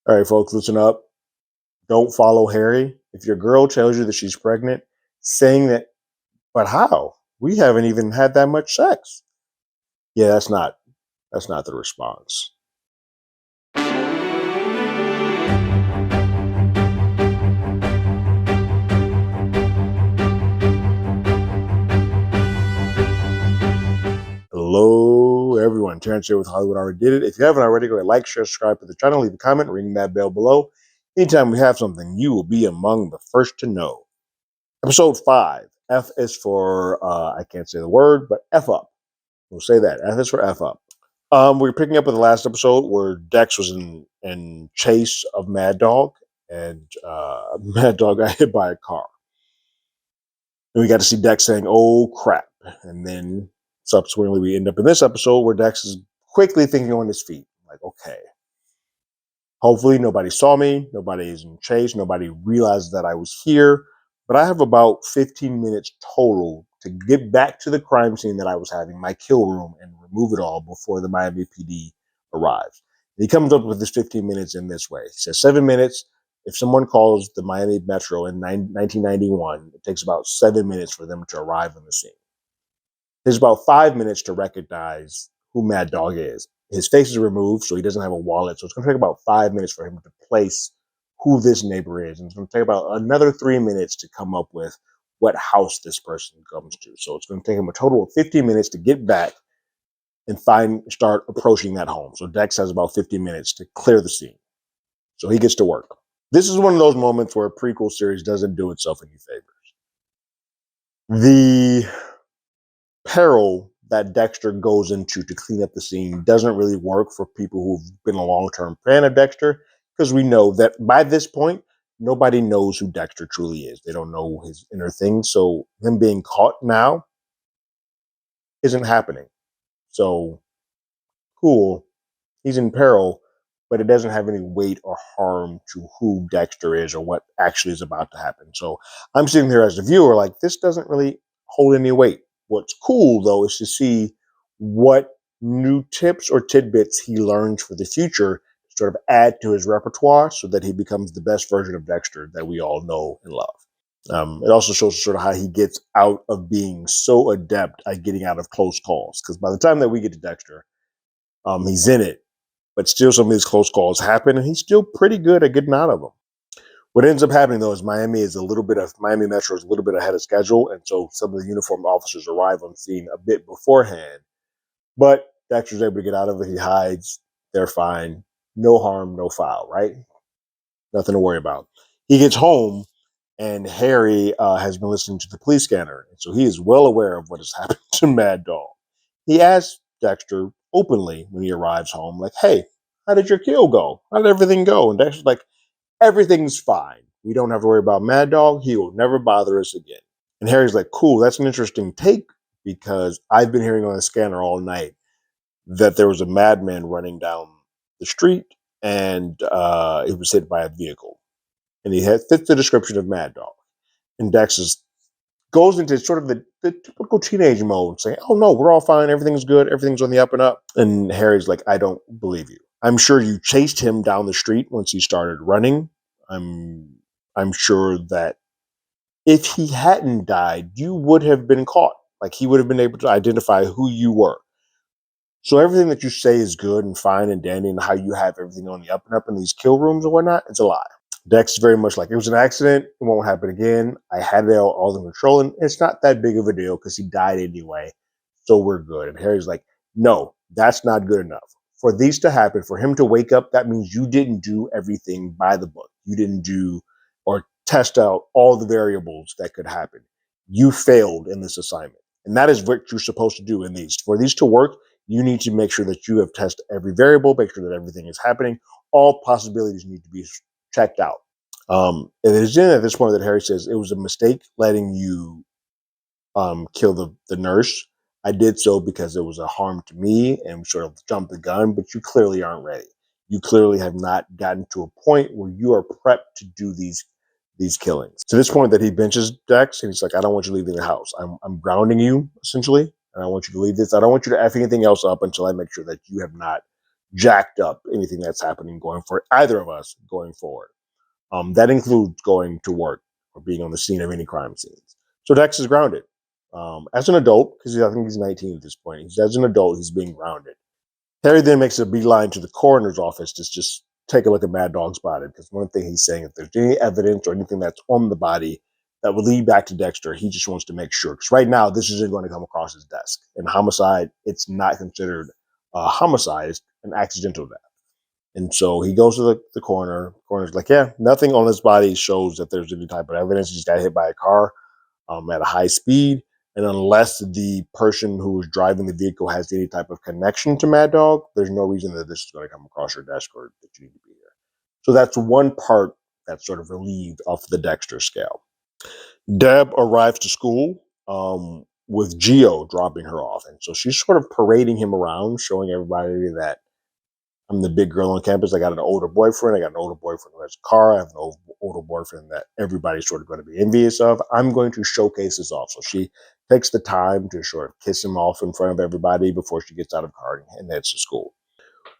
All right, folks, listen up. Don't follow Harry. If your girl tells you that she's pregnant, saying that, but how? We haven't even had that much sex. Yeah, that's not the response. Hello, everyone. Terrence here with Hollywood Already Did It. If you haven't already, go ahead, like, share, subscribe to the channel, leave a comment, ring that bell below. Anytime we have something, you will be among the first to know. Episode 5. F is for, I can't say the word, but F up. We'll say that. F is for F up. We're picking up with the last episode where Dex was in chase of Mad Dog, and Mad Dog got hit by a car. And we got to see Dex saying, "Oh crap!" And then subsequently, we end up in this episode where Dex is quickly thinking on his feet, like, "Okay, hopefully nobody saw me, nobody is in chase, nobody realized that I was here." But I have about 15 minutes total to get back to the crime scene that I was having, my kill room, and remove it all before the Miami PD arrives. And he comes up with this 15 minutes in this way. He says 7 minutes. If someone calls the Miami Metro in 1991, it takes about 7 minutes for them to arrive on the scene. There's about 5 minutes to recognize who Mad Dog is. His face is removed, so he doesn't have a wallet. So it's going to take about 5 minutes for him to place who this neighbor is. And it's going to take about another 3 minutes to come up with what house this person comes to. So it's going to take him a total of 15 minutes to get back and start approaching that home. So Dex has about 15 minutes to clear the scene. So he gets to work. This is one of those moments where a prequel series doesn't do itself any favors. The peril that Dexter goes into to clean up the scene doesn't really work for people who've been a long-term fan of Dexter, because we know that by this point, nobody knows who Dexter truly is. They don't know his inner things. So him being caught now isn't happening. So cool, he's in peril, but it doesn't have any weight or harm to who Dexter is or what actually is about to happen. So I'm sitting here as a viewer like, this doesn't really hold any weight. What's cool, though, is to see what new tips or tidbits he learns for the future to sort of add to his repertoire so that he becomes the best version of Dexter that we all know and love. It also shows sort of how he gets out of being so adept at getting out of close calls. Because by the time that we get to Dexter, he's in it, but still some of these close calls happen, and he's still pretty good at getting out of them. What ends up happening, though, is Miami Metro is a little bit ahead of schedule, and so some of the uniformed officers arrive on scene a bit beforehand. But Dexter's able to get out of it. He hides. They're fine. No harm, no foul, right? Nothing to worry about. He gets home, and Harry has been listening to the police scanner, and so he is well aware of what has happened to Mad Dog. He asks Dexter openly when he arrives home, like, "Hey, how did your kill go? How did everything go?" And Dexter's like, "Everything's fine. We don't have to worry about Mad Dog. He will never bother us again." And Harry's like, "Cool, that's an interesting take, because I've been hearing on the scanner all night that there was a madman running down the street, and he was hit by a vehicle. And he fits the description of Mad Dog." And Dex goes into sort of the typical teenage mode, saying, "Oh no, we're all fine. Everything's good. Everything's on the up and up." And Harry's like, "I don't believe you. I'm sure you chased him down the street once he started running. I'm sure that if he hadn't died, you would have been caught. Like, he would have been able to identify who you were. So everything that you say is good and fine and dandy, and how you have everything on the up and up in these kill rooms and whatnot, it's a lie." Dex is very much like, "It was an accident. It won't happen again. I had it all under control, and it's not that big of a deal because he died anyway. So we're good." And Harry's like, "No, that's not good enough. For these to happen, for him to wake up, that means you didn't do everything by the book. You didn't do or test out all the variables that could happen. You failed in this assignment. And that is what you're supposed to do in these. For these to work, you need to make sure that you have tested every variable, make sure that everything is happening. All possibilities need to be checked out." It is in at this point that Harry says, "It was a mistake letting you kill the nurse. I did so because it was a harm to me and sort of jumped the gun, but you clearly aren't ready. You clearly have not gotten to a point where you are prepped to do these killings." To this point that he benches Dex, and he's like, "I don't want you leaving the house. I'm grounding you, essentially, and I want you to leave this. I don't want you to F anything else up until I make sure that you have not jacked up anything that's happening going for either of us going forward. That includes going to work or being on the scene of any crime scenes. So Dex is grounded. As an adult, because I think he's 19 at this point, as an adult, he's being grounded. Harry then makes a beeline to the coroner's office to just take a look at Mad Dog's body, because one thing he's saying, if there's any evidence or anything that's on the body that would lead back to Dexter, he just wants to make sure. Because right now, this isn't going to come across his desk. In homicide, it's not considered a homicide, it's an accidental death. And so he goes to the coroner. The coroner's like, yeah, nothing on his body shows that there's any type of evidence. He just got hit by a car at a high speed. And unless the person who was driving the vehicle has any type of connection to Mad Dog, there's no reason that this is going to come across your desk or that you need to be here. So that's one part that's sort of relieved off the Dexter scale. Deb arrives to school with Geo dropping her off. And so she's sort of parading him around, showing everybody that I'm the big girl on campus. I got an older boyfriend. I got an older boyfriend who has a car. I have an older boyfriend that everybody's sort of going to be envious of. I'm going to showcase this off. So she takes the time to sort of kiss him off in front of everybody before she gets out of car and heads to school.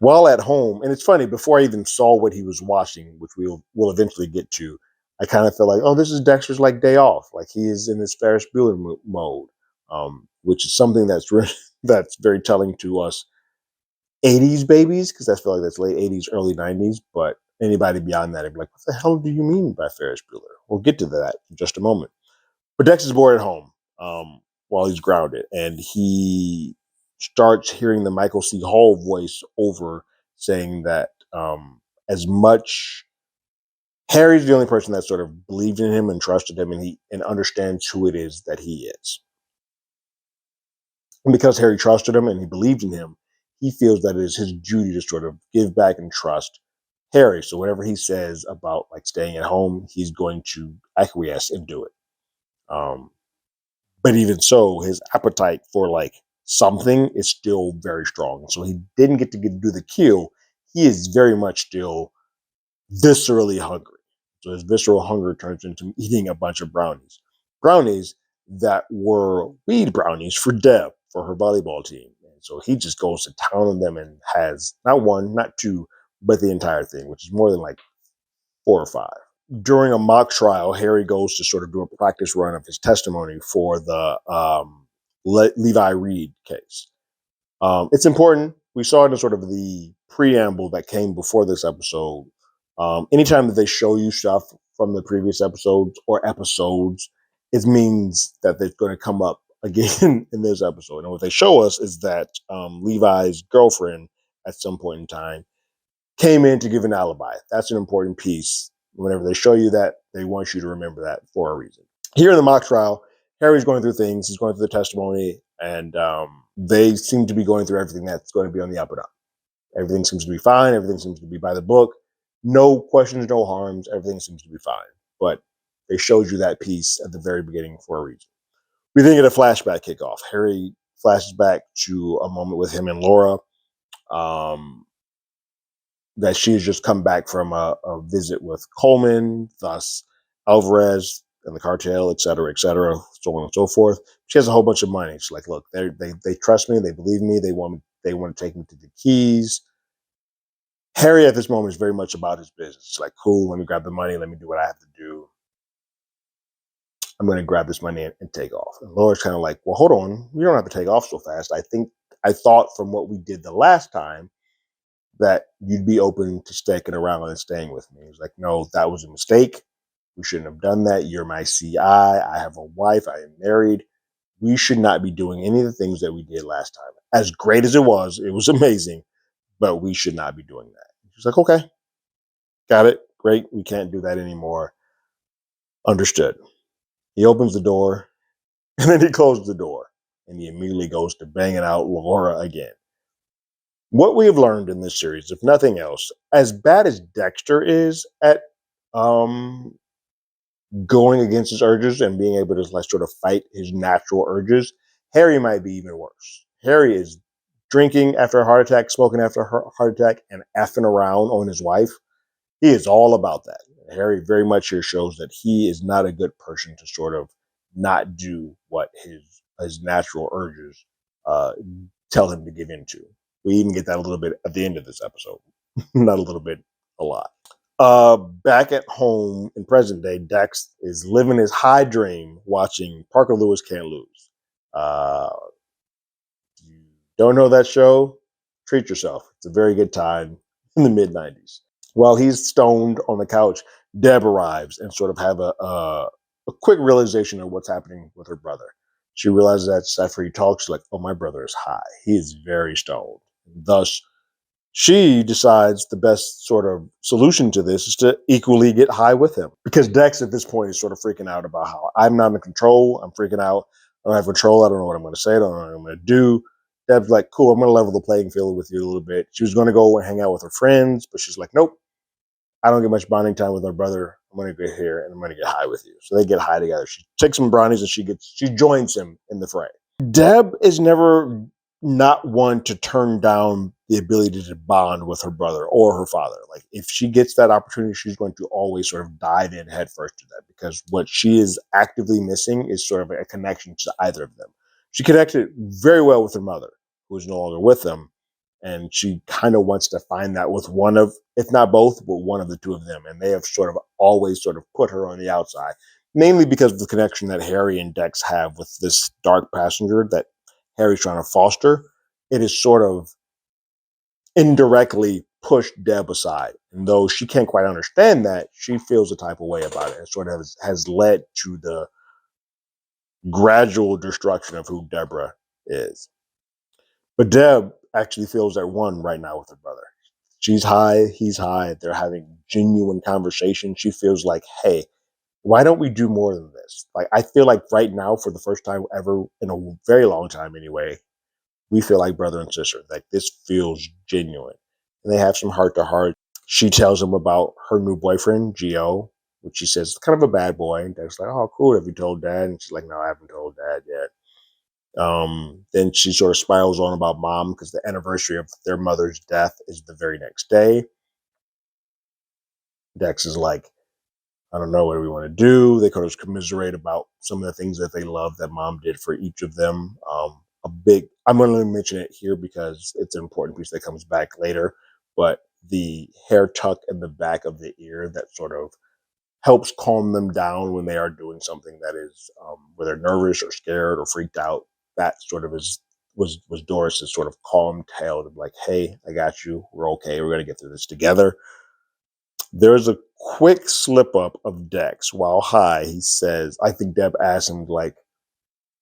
While at home, and it's funny, before I even saw what he was watching, which we'll eventually get to, I kind of feel like, oh, this is Dexter's like day off. Like he is in his Ferris Bueller mode, which is something that's that's very telling to us 80s babies, because I feel like that's late 80s, early 90s, but anybody beyond that, I'd be like, what the hell do you mean by Ferris Bueller? We'll get to that in just a moment. But Dex is bored at home while he's grounded, and he starts hearing the Michael C. Hall voice over saying that as much Harry's the only person that sort of believed in him and trusted him, and understands who it is that he is. And because Harry trusted him and he believed in him, he feels that it is his duty to sort of give back and trust Harry. So whatever he says about like staying at home, he's going to acquiesce and do it. But even so, his appetite for like something is still very strong. So he didn't get to do the kill. He is very much still viscerally hungry. So his visceral hunger turns into eating a bunch of brownies. Brownies that were weed brownies for Deb, for her volleyball team. And so he just goes to town on them and has not one, not two, but the entire thing, which is more than like 4 or 5. During a mock trial, Harry goes to sort of do a practice run of his testimony for the Levi Reed case. It's important. We saw it in sort of the preamble that came before this episode. Anytime that they show you stuff from the previous episodes or episodes, it means that they're going to come up again in this episode. And what they show us is that Levi's girlfriend at some point in time came in to give an alibi. That's an important piece. Whenever they show you that, they want you to remember that for a reason. Here in the mock trial, Harry's going through things. He's going through the testimony, and they seem to be going through everything that's going to be on the up and up. Everything seems to be fine. Everything seems to be by the book. No questions, no harms. Everything seems to be fine. But they showed you that piece at the very beginning for a reason. We then get a flashback kickoff. Harry flashes back to a moment with him and Laura. That she has just come back from a visit with Coleman, thus Alvarez and the cartel, et cetera, so on and so forth. She has a whole bunch of money. She's like, look, they trust me, they believe me, they want to take me to the keys. Harry at this moment is very much about his business. It's like, cool, let me grab the money, let me do what I have to do. I'm going to grab this money and take off. And Laura's kind of like, well, hold on, you don't have to take off so fast. I thought from what we did the last time that you'd be open to sticking around and staying with me. He's like, no, that was a mistake. We shouldn't have done that. You're my CI. I have a wife. I am married. We should not be doing any of the things that we did last time. As great as it was amazing, but we should not be doing that. She's like, okay, got it. Great. We can't do that anymore. Understood. He opens the door and then he closes the door and he immediately goes to banging out Laura again. What we have learned in this series, if nothing else, as bad as Dexter is at going against his urges and being able to like sort of fight his natural urges, Harry might be even worse. Harry is drinking after a heart attack, smoking after a heart attack, and effing around on his wife. He is all about that. Harry very much here shows that he is not a good person to sort of not do what his natural urges tell him to give into. We even get that a little bit at the end of this episode. Not a little bit, a lot. Back at home in present day, Dex is living his high dream watching Parker Lewis Can't Lose. You don't know that show? Treat yourself. It's a very good time in the mid-90s. While he's stoned on the couch, Deb arrives and sort of have a quick realization of what's happening with her brother. She realizes that after he talks, she's like, oh, my brother is high. He is very stoned. Thus, she decides the best sort of solution to this is to equally get high with him. Because Dex at this point is sort of freaking out about how I'm not in control. I'm freaking out. I don't have control. I don't know what I'm going to say. I don't know what I'm going to do. Deb's like, cool, I'm going to level the playing field with you a little bit. She was going to go and hang out with her friends, but she's like, nope, I don't get much bonding time with my brother. I'm going to get here and I'm going to get high with you. So they get high together. She takes some brownies and she joins him in the fray. Deb is never not one to turn down the ability to bond with her brother or her father. Like if she gets that opportunity, she's going to always sort of dive in headfirst to that, because what she is actively missing is sort of a connection to either of them. She connected very well with her mother, who is no longer with them, and she kind of wants to find that with one of, if not both, but one of the two of them. And they have sort of always sort of put her on the outside, mainly because of the connection that Harry and Dex have with this dark passenger that Harry's trying to foster. It is sort of indirectly pushed Deb aside. And though she can't quite understand that, she feels a type of way about it. And sort of has led to the gradual destruction of who Deborah is. But Deb actually feels at one right now with her brother. She's high, he's high. They're having genuine conversation. She feels like, hey, why don't we do more than this? Like, I feel like right now, for the first time ever in a very long time anyway, we feel like brother and sister. Like, this feels genuine. And they have some heart to heart. She tells him about her new boyfriend, Gio, which she says is kind of a bad boy. And Dad's like, oh, cool. Have you told Dad? And she's like, no, I haven't told Dad yet. Then she sort of spirals on about Mom, because the anniversary of their mother's death is the very next day. Dex is like, I don't know, what do we want to do? They kind of commiserate about some of the things that they love that Mom did for each of them. I'm going to mention it here because it's an important piece that comes back later, but the hair tuck in the back of the ear that sort of helps calm them down when they are doing something that is, where they're nervous or scared or freaked out. That sort of was Doris's sort of calm tale of like, hey, I got you. We're okay. We're going to get through this together. There's a quick slip up of Dex while high. He says, I think Deb asked him, like,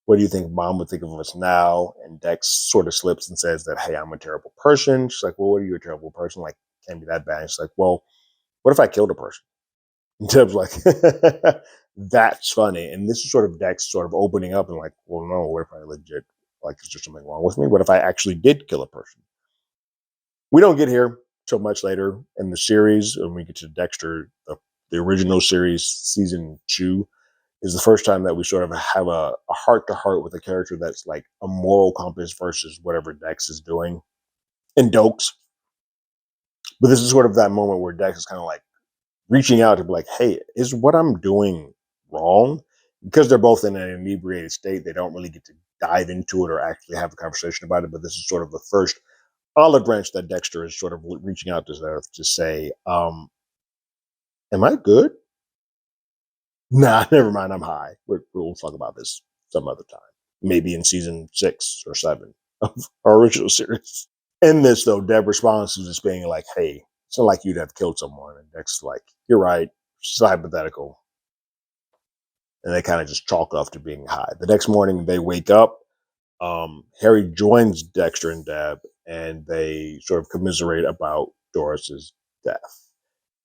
what do you think Mom would think of us now? And Dex sort of slips and says that, hey, I'm a terrible person. She's like, well, what are you, a terrible person? Like, can't be that bad. And she's like, well, what if I killed a person? And Deb's like, that's funny. And this is sort of Dex sort of opening up and like, well, no, what if I legit, like, is there something wrong with me? What if I actually did kill a person? We don't get here till much later in the series. When we get to Dexter, the original series, season 2, is the first time that we sort of have a heart-to-heart with a character that's like a moral compass versus whatever Dex is doing in Dokes. But this is sort of that moment where Dex is kind of like reaching out to be like, hey, is what I'm doing wrong? Because they're both in an inebriated state, they don't really get to dive into it or actually have a conversation about it. But this is sort of the first olive branch that Dexter is sort of reaching out to say, am I good? Nah, never mind. I'm high. We'll talk about this some other time. Maybe in season 6 or 7 of our original series. In this, though, Deb responds to just being like, hey, it's not like you'd have killed someone. And Dex's like, you're right. It's hypothetical. And they kind of just chalk off to being high. The next morning, they wake up. Harry joins Dexter and Deb, and they sort of commiserate about Doris's death.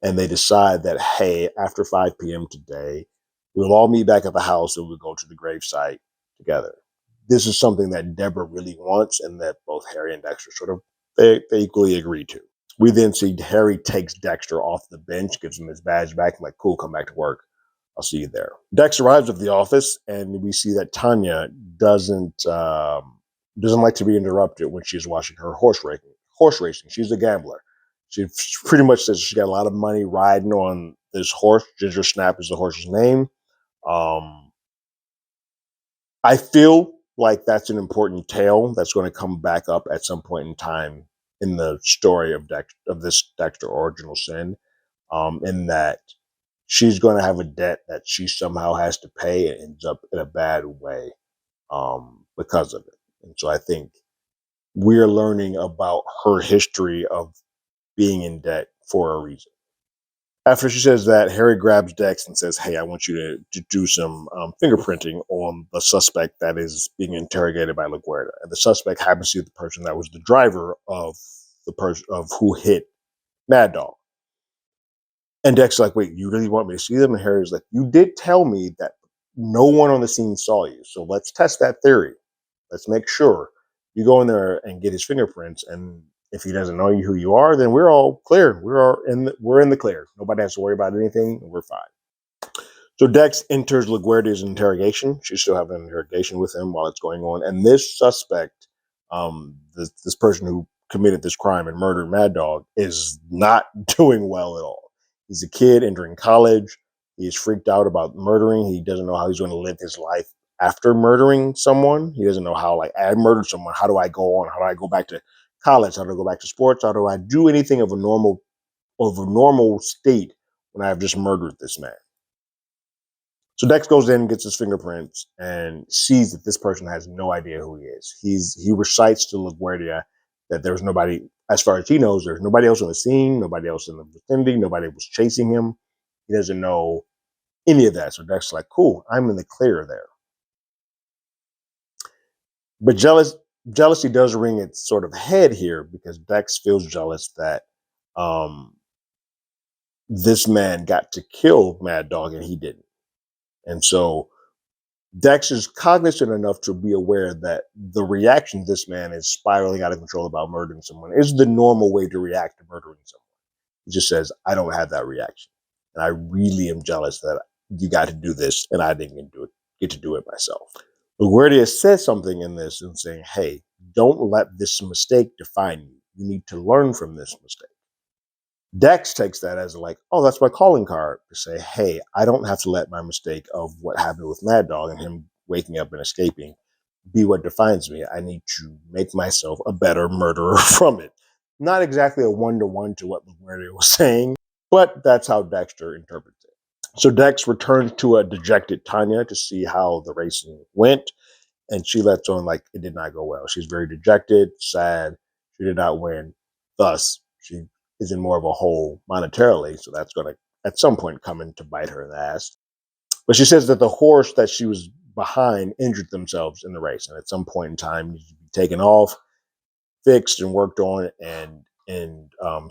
And they decide that, hey, after 5 p.m. today, we'll all meet back at the house and we'll go to the gravesite together. This is something that Deborah really wants, and that both Harry and Dexter sort of, they equally agree to. We then see Harry takes Dexter off the bench, gives him his badge back, and like, cool, come back to work. I'll see you there. Dex arrives at the office, and we see that Tanya doesn't like to be interrupted when she's watching her horse racing. She's a gambler. She pretty much says she got a lot of money riding on this horse. Ginger Snap is the horse's name. I feel like that's an important tale that's going to come back up at some point in time in the story of this Dexter original sin, in that she's going to have a debt that she somehow has to pay and ends up in a bad way because of it. And so I think we're learning about her history of being in debt for a reason. After she says that, Harry grabs Dex and says, "Hey, I want you to do some fingerprinting on the suspect that is being interrogated by LaGuardia." And the suspect happens to be the person that was the driver of the person of who hit Mad Dog. And Dex is like, "Wait, you really want me to see them?" And Harry's like, "You did tell me that no one on the scene saw you, so let's test that theory. Let's make sure." You go in there and get his fingerprints, and if he doesn't know who you are, then we're all clear. We're in the clear. Nobody has to worry about anything. We're fine. So Dex enters LaGuardia's interrogation. She's still having an interrogation with him while it's going on. And this suspect, this person who committed this crime and murdered Mad Dog, is not doing well at all. He's a kid entering college. He's freaked out about murdering. He doesn't know how he's going to live his life after murdering someone. He doesn't know how, like, I murdered someone. How do I go on? How do I go back to college? How do I go back to sports? How do I do anything of a normal state when I have just murdered this man? So Dex goes in, gets his fingerprints, and sees that this person has no idea who he is. He recites to LaGuardia that there's nobody, as far as he knows, there's nobody else on the scene, nobody else in the vicinity, nobody was chasing him. He doesn't know any of that. So Dex is like, cool, I'm in the clear there. But jealousy does ring its sort of head here because Dex feels jealous that this man got to kill Mad Dog and he didn't. And so Dex is cognizant enough to be aware that the reaction this man is spiraling out of control about murdering someone is the normal way to react to murdering someone. He just says, I don't have that reaction. And I really am jealous that you got to do this and I didn't get to do it myself. LaGuardia says something in this and saying, hey, don't let this mistake define you. You need to learn from this mistake. Dex takes that as like, oh, that's my calling card to say, hey, I don't have to let my mistake of what happened with Mad Dog and him waking up and escaping be what defines me. I need to make myself a better murderer from it. Not exactly a one-to-one to what LaGuardia was saying, but that's how Dexter interprets it. So Dex returns to a dejected Tanya to see how the racing went, and she lets on like it did not go well. She's very dejected, sad. She did not win. Thus, she is in more of a hole monetarily, so that's going to at some point come in to bite her in the ass. But she says that the horse that she was behind injured themselves in the race, and at some point in time needs to be taken off, fixed, and worked on, and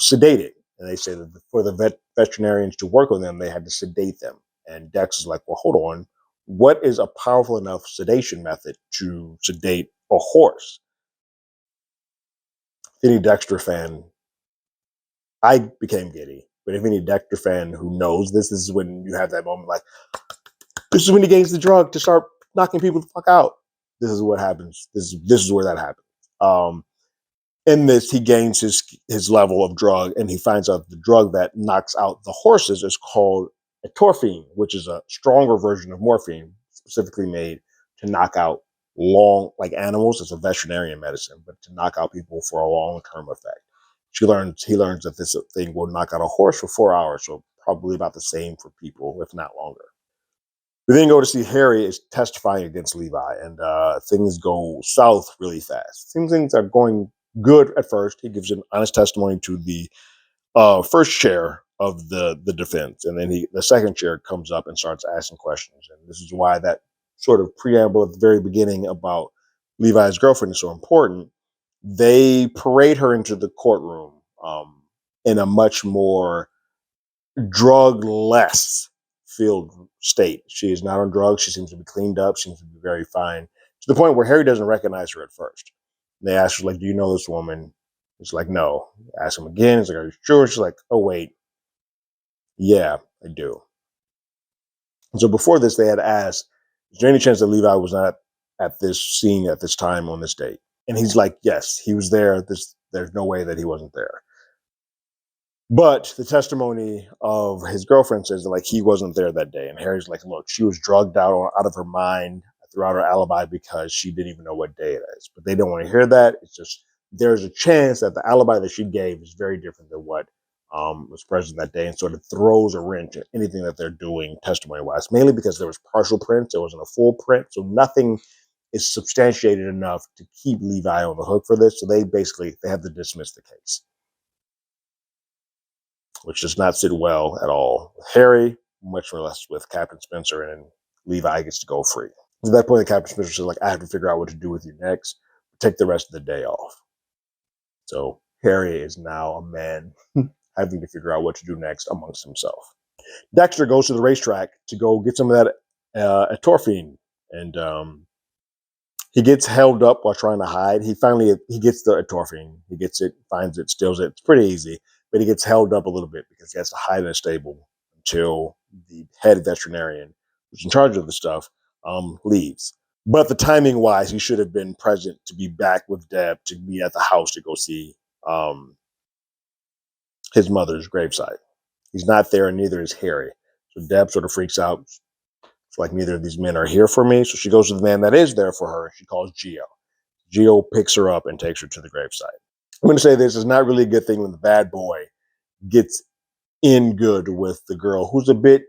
sedated. And they say that for the veterinarians to work on them, they had to sedate them. And Dex is like, well, hold on. What is a powerful enough sedation method to sedate a horse? Any Dexter fan, I became giddy. But if any Dexter fan who knows this is when you have that moment like, this is when he gains the drug to start knocking people the fuck out. This is what happens. This is where that happens. In this, he gains his level of drug, and he finds out the drug that knocks out the horses is called etorphine, which is a stronger version of morphine, specifically made to knock out like animals. It's a veterinarian medicine, but to knock out people for a long-term effect. He learns that this thing will knock out a horse for 4 hours, so probably about the same for people, if not longer. We then go to see Harry is testifying against Levi, and things go south really fast. Things are going good at first. He gives an honest testimony to the first chair of the defense, and then the second chair comes up and starts asking questions. And this is why that sort of preamble at the very beginning about Levi's girlfriend is so important. They parade her into the courtroom in a much more drug-less filled state. She is not on drugs. She seems to be cleaned up. She seems to be very fine, to the point where Harry doesn't recognize her at first. And they ask her, like, do you know this woman? He's like, no. Ask him again. He's like, are you sure? She's like, oh, wait. Yeah, I do. And so before this, they had asked, is there any chance that Levi was not at this scene at this time on this date? And he's like, yes, he was there. There's no way that he wasn't there. But the testimony of his girlfriend says that, like, he wasn't there that day. And Harry's like, look, she was drugged out of her mind throughout her alibi because she didn't even know what day it is. But they don't want to hear that. It's just there's a chance that the alibi that she gave is very different than what was present that day, and sort of throws a wrench at anything that they're doing testimony wise, mainly because there was partial prints, there wasn't a full print, so nothing is substantiated enough to keep Levi on the hook for this. So they have to dismiss the case, which does not sit well at all with Harry, much less with Captain Spencer, and Levi gets to go free. At that point, the Captain Spencer says, like, I have to figure out what to do with you next. Take the rest of the day off. So Harry is now a man having to figure out what to do next amongst himself. Dexter goes to the racetrack to go get some of that atorphine, and he gets held up while trying to hide. He gets the atorphine. He gets it, finds it, steals it. It's pretty easy, but he gets held up a little bit because he has to hide in a stable until the head veterinarian, who's in charge of the stuff, leaves. But the timing wise, he should have been present to be back with Deb, to be at the house to go see his mother's gravesite. He's not there, and neither is Harry. So Deb sort of freaks out. It's like, neither of these men are here for me. So she goes to the man that is there for her. She calls Geo. Geo picks her up and takes her to the gravesite. I'm going to say this is not really a good thing when the bad boy gets in good with the girl who's a bit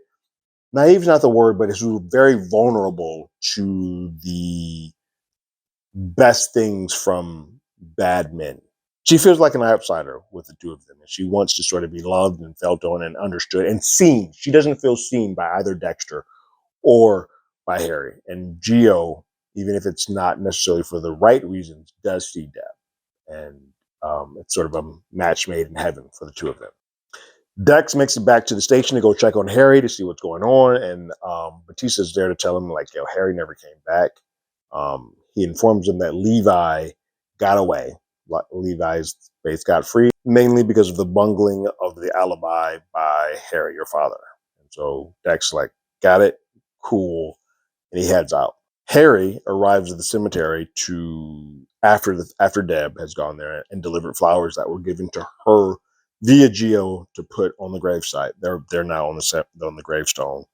naive, is not the word, but is very vulnerable to the best things from bad men. She feels like an outsider with the two of them, and she wants to sort of be loved and felt on and understood and seen. She doesn't feel seen by either Dexter or by Harry. And Geo, even if it's not necessarily for the right reasons, does see Deb. And it's sort of a match made in heaven for the two of them. Dex makes it back to the station to go check on Harry to see what's going on. And Batista's there to tell him, like, Harry never came back. He informs him that Levi got away. Levi's base got free, mainly because of the bungling of the alibi by Harry, your father. And so Dex, like, got it, cool, and he heads out. Harry arrives at the cemetery after Deb has gone there and delivered flowers that were given to her via Geo to put on the gravesite. They're now on the gravestone.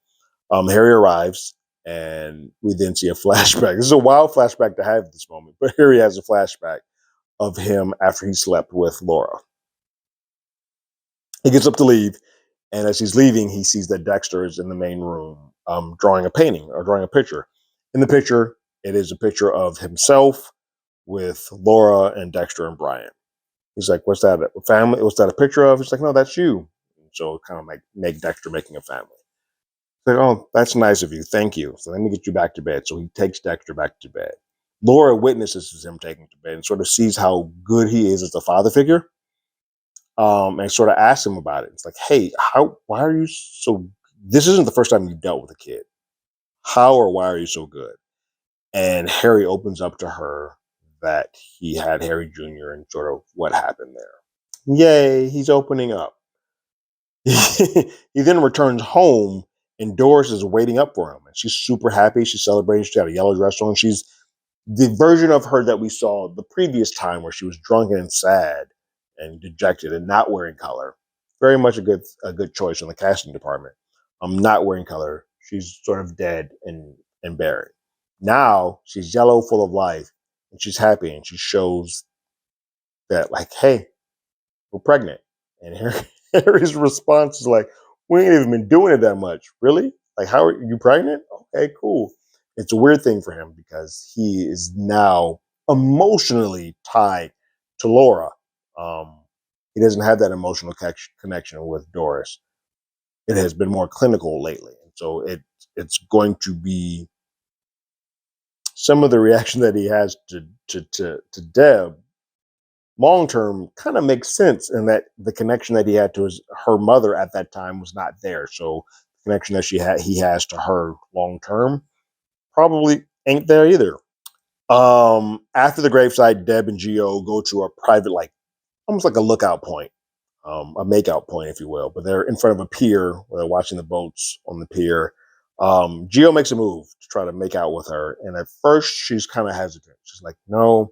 Harry arrives, and we then see a flashback. This is a wild flashback to have at this moment, but Harry has a flashback of him after he slept with Laura. He gets up to leave, and as he's leaving, he sees that Dexter is in the main room drawing a painting or drawing a picture. In the picture, it is a picture of himself with Laura and Dexter and Brian. He's like, what's that, a family? What's that a picture of? He's like, no, that's you. And so it kind of like make Dexter making a family. He's like, oh, that's nice of you. Thank you. So let me get you back to bed. So he takes Dexter back to bed. Laura witnesses him taking him to bed and sort of sees how good he is as a father figure. And sort of asks him about it. It's like, hey, why are you so, this isn't the first time you dealt with a kid. How or why are you so good? And Harry opens up to her that he had Harry Jr. and sort of what happened there. Yay, he's opening up. He then returns home, and Doris is waiting up for him. And she's super happy. She's celebrating. She's got a yellow dress on. She's the version of her that we saw the previous time, where she was drunken and sad and dejected and not wearing color. Very much a good choice in the casting department. Not wearing color. She's sort of dead and buried. Now she's yellow, full of life, and she's happy, and she shows that, like, hey, we're pregnant. And Harry's response is like, we ain't even been doing it that much. Really? Like, how are you pregnant? Okay, cool. It's a weird thing for him because he is now emotionally tied to Laura. He doesn't have that emotional connection with Doris. It has been more clinical lately. And so it's going to be some of the reaction that he has to Deb long term kind of makes sense, in that the connection that he had to her mother at that time was not there. So the connection that he has to her long term probably ain't there either. After the gravesite, Deb and Geo go to a private, like, almost like a lookout point, a makeout point, if you will. But they're in front of a pier where they're watching the boats on the pier. Geo makes a move to try to make out with her, and at first she's kind of hesitant. She's like, no.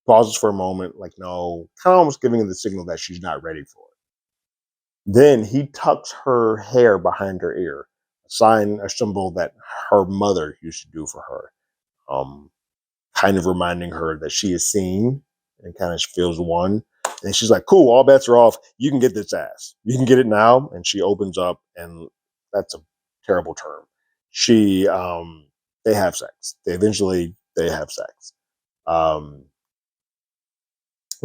Pauses for a moment, like, no, kind of almost giving her the signal that she's not ready for it. Then he tucks her hair behind her ear, a symbol that her mother used to do for her, kind of reminding her that she is seen, and kind of feels won. And she's like, cool, all bets are off. You can get this ass. You can get it now. And she opens up, and that's a terrible term. They have sex. They have sex.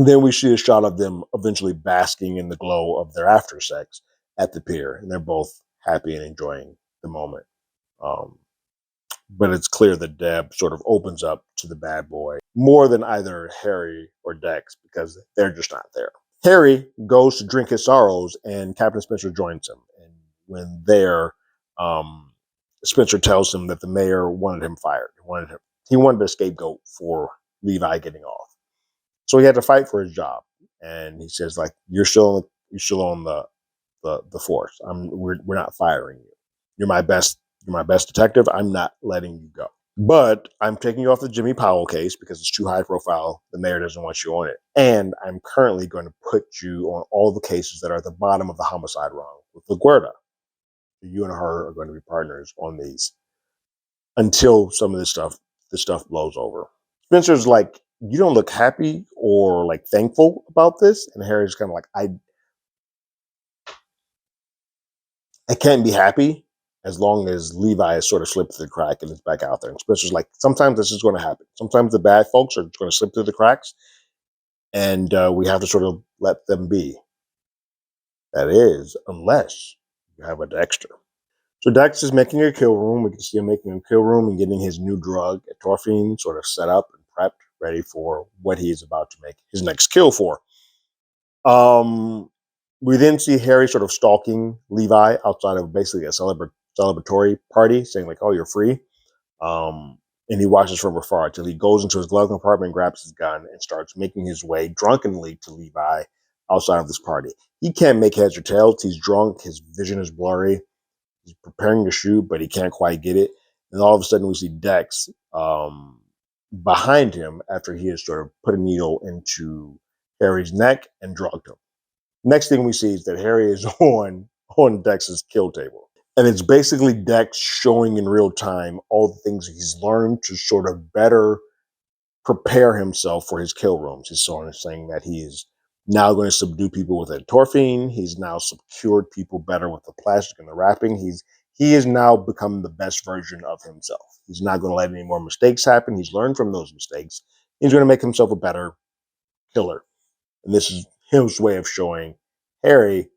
Then we see a shot of them eventually basking in the glow of their after sex at the pier. And they're both happy and enjoying the moment. But it's clear that Deb sort of opens up to the bad boy more than either Harry or Dex because they're just not there. Harry goes to drink his sorrows, and Captain Spencer joins him. And when there, Spencer tells him that the mayor wanted him fired. He wanted a scapegoat for Levi getting off, so he had to fight for his job. And he says, like, you're still on the force. We're not firing you. You're my best detective. I'm not letting you go. But I'm taking you off the Jimmy Powell case because it's too high profile. The mayor doesn't want you on it. And I'm currently going to put you on all the cases that are at the bottom of the homicide rung with LaGuardia. You and her are going to be partners on these until some of this stuff blows over. Spencer's like, you don't look happy or like thankful about this. And Harry's kind of like, I can't be happy as long as Levi has sort of slipped through the crack and is back out there. And Spencer's like, sometimes this is going to happen. Sometimes the bad folks are going to slip through the cracks, and we have to sort of let them be. That is, unless you have a Dexter. So Dex is making a kill room. We can see him making a kill room and getting his new drug, Torphine, sort of set up and prepped, ready for what he is about to make his next kill for. We then see Harry sort of stalking Levi outside of basically a celebratory party, saying like, "Oh, you're free." And he watches from afar until he goes into his glove compartment, grabs his gun, and starts making his way drunkenly to Levi outside of this party. He can't make heads or tails. He's drunk. His vision is blurry. He's preparing to shoot, but he can't quite get it. And all of a sudden, we see Dex behind him after he has sort of put a needle into Harry's neck and drugged him. Next thing we see is that Harry is on Dex's kill table. And it's basically Dex showing in real time all the things he's learned to sort of better prepare himself for his kill rooms. He's sort of saying that he is now going to subdue people with Torphine. He's now secured people better with the plastic and the wrapping. He has now become the best version of himself. He's not going to let any more mistakes happen. He's learned from those mistakes. He's going to make himself a better killer. And this is his way of showing Harry,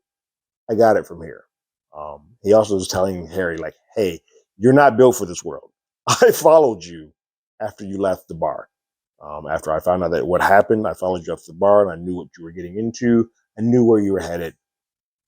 I got it from here. He also is telling Harry, like, hey, you're not built for this world. I followed you after you left the bar. After I found out that what happened, I followed you up to the bar and I knew what you were getting into. I knew where you were headed.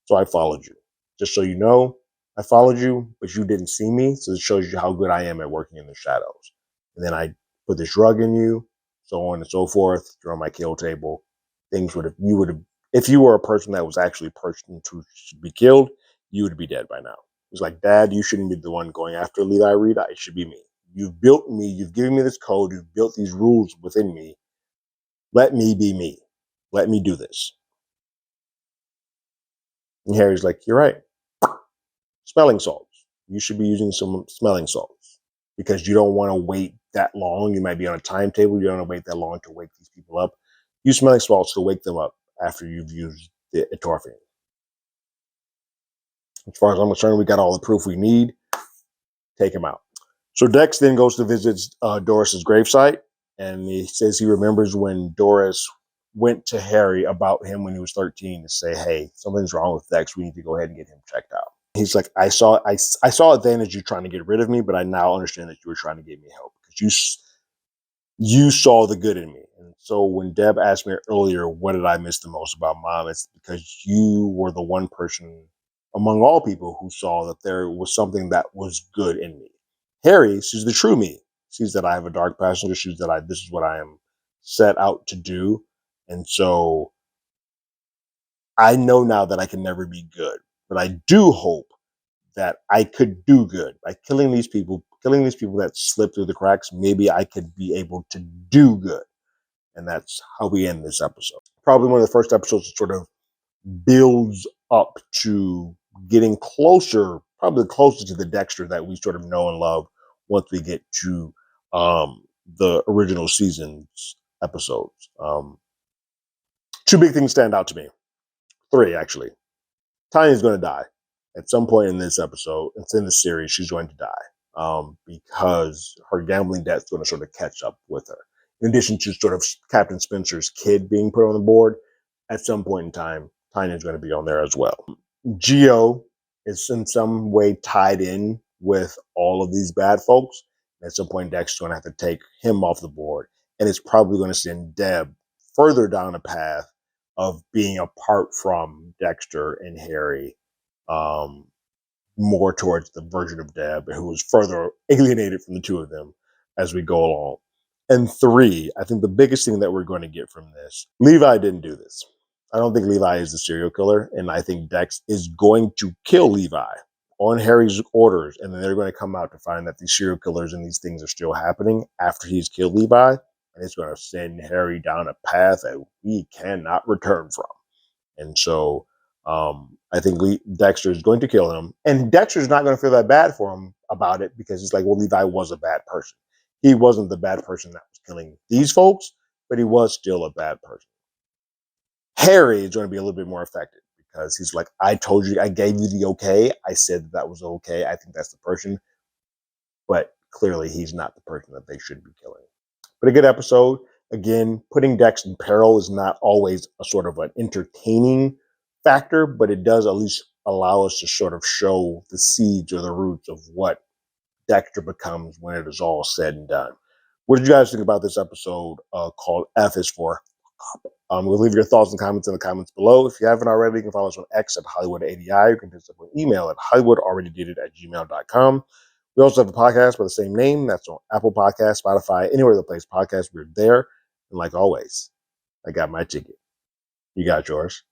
So I followed you. Just so you know, I followed you, but you didn't see me. So it shows you how good I am at working in the shadows. And then I put this drug in you, so on and so forth. You're on my kill table. If you were a person that was actually perched to be killed, you would be dead by now. It's like, Dad, you shouldn't be the one going after Levi Reed. It should be me. You've built me. You've given me this code. You've built these rules within me. Let me be me. Let me do this. And Harry's like, you're right. Smelling salts. You should be using some smelling salts because you don't want to wait that long. You might be on a timetable. You don't want to wait that long to wake these people up. Use smelling salts to wake them up after you've used the Torphine. As far as I'm concerned, we got all the proof we need. Take him out. So Dex then goes to visit Doris's gravesite, and he says he remembers when Doris went to Harry about him when he was 13 to say, hey, something's wrong with Dex. We need to go ahead and get him checked out. He's like, I saw it then as you trying to get rid of me, but I now understand that you were trying to get me help because you saw the good in me. And so when Deb asked me earlier, what did I miss the most about Mom? It's because you were the one person among all people who saw that there was something that was good in me. Harry sees the true me, sees that I have a dark past, sees that this is what I am set out to do. And so I know now that I can never be good, but I do hope that I could do good by killing these people that slip through the cracks. Maybe I could be able to do good. And that's how we end this episode. Probably one of the first episodes that sort of builds up to getting closer, probably closer to the Dexter that we sort of know and love once we get to the original season's episodes. Two big things stand out to me. Three, actually. Tanya's going to die at some point in this episode. It's in the series. She's going to die because her gambling debt's going to sort of catch up with her. In addition to sort of Captain Spencer's kid being put on the board, at some point in time, Tanya's going to be on there as well. Geo is in some way tied in with all of these bad folks. At some point, Dexter's going to have to take him off the board, and it's probably going to send Deb further down a path of being apart from Dexter and Harry, more towards the version of Deb who was further alienated from the two of them as we go along. And three, I think the biggest thing that we're going to get from this, Levi didn't do this. I don't think Levi is the serial killer, and I think Dex is going to kill Levi on Harry's orders, and then they're going to come out to find that these serial killers and these things are still happening after he's killed Levi, and it's going to send Harry down a path that we cannot return from. And so I think Dexter is going to kill him, and Dexter's not going to feel that bad for him about it because it's like, well, Levi was a bad person. He wasn't the bad person that was killing these folks, but he was still a bad person. Harry is going to be a little bit more affected because he's like, I told you, I gave you the okay. I said that was okay. I think that's the person. But clearly he's not the person that they should be killing. But a good episode. Again, putting Dex in peril is not always a sort of an entertaining factor, but it does at least allow us to sort of show the seeds or the roots of what Dexter becomes when it is all said and done. What did you guys think about this episode called F is for? We'll leave your thoughts and comments in the comments below. If you haven't already, you can follow us on X at HollywoodADI. You can hit us up on email at HollywoodAlreadyDidIt@gmail.com. We also have a podcast by the same name. That's on Apple Podcasts, Spotify, anywhere that plays podcasts. We're there. And like always, I got my ticket. You got yours.